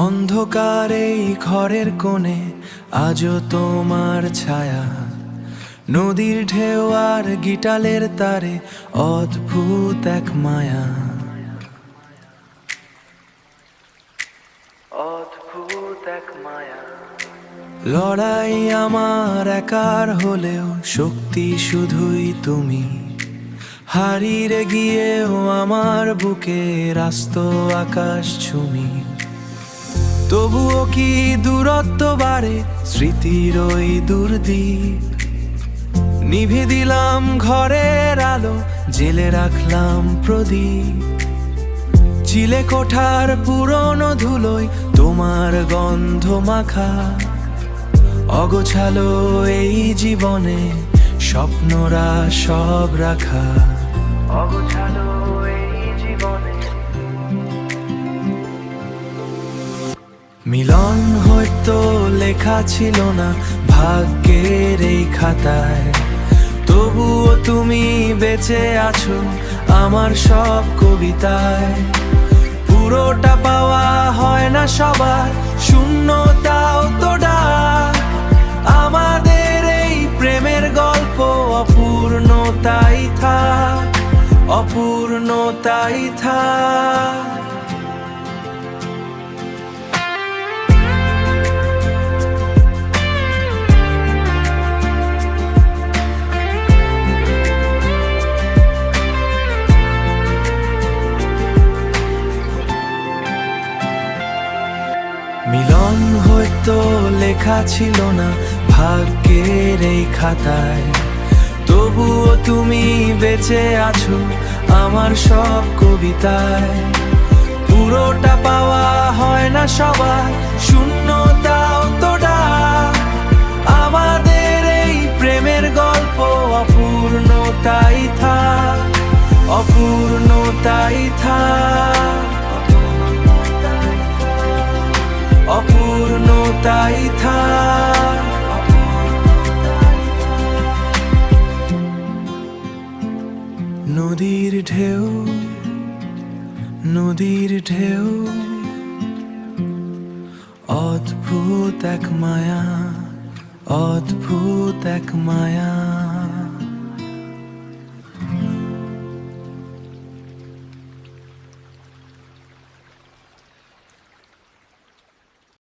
অন্ধকার এই ঘরের কোণে আজও তোমার ছায়া, নদীর ঢেউ আর গিটালের তারে অদ্ভুত এক মায়া, অদ্ভুত এক মায়া। লড়াই আমার একার হলেও শক্তি শুধুই তুমি, হারিয়ে গিয়েও আমার বুকে রাস্ত আকাশ ছুমি। তবুও কি দূরত্ব বাড়ে স্মৃতির ওই দুর্দীপ, নিভে দিলাম ঘরের আলো, জেলে রাখলাম প্রদীপ। চিলে কোঠার পুরনো ধুলোয় তোমার গন্ধ মাখা, অগোছালো এই জীবনে স্বপ্নরা সব রাখা, অগোছালো এই জীবনে। মিলন হয়তো লেখা ছিল না ভাগ্যের এই খাতায়, তবুও তুমি বেঁচে আছো আমার সব কবিতায়। পুরোটা পাওয়া হয় না সবার, শূন্যতাও তো ডাক। আমাদের এই প্রেমের গল্প অপূর্ণতাই থাক, অপূর্ণতাই থাক। মিলন হয়তো লেখা ছিল না ভাগ্যের এই খাতায়, তবুও তুমি বেঁচে আছো আমার সব কবিতায়। পুরোটা পাওয়া হয় না সবার, শূন্যতাও তো ডাক। আমাদের এই প্রেমের গল্প অপূর্ণতাই থাক, অপূর্ণতাই থাক, অপূর্ণতাই থাক। নদীর ঢেউ, নদীর ঢেউ, অদ্ভুত এক মায়া, অদ্ভুত এক মায়া।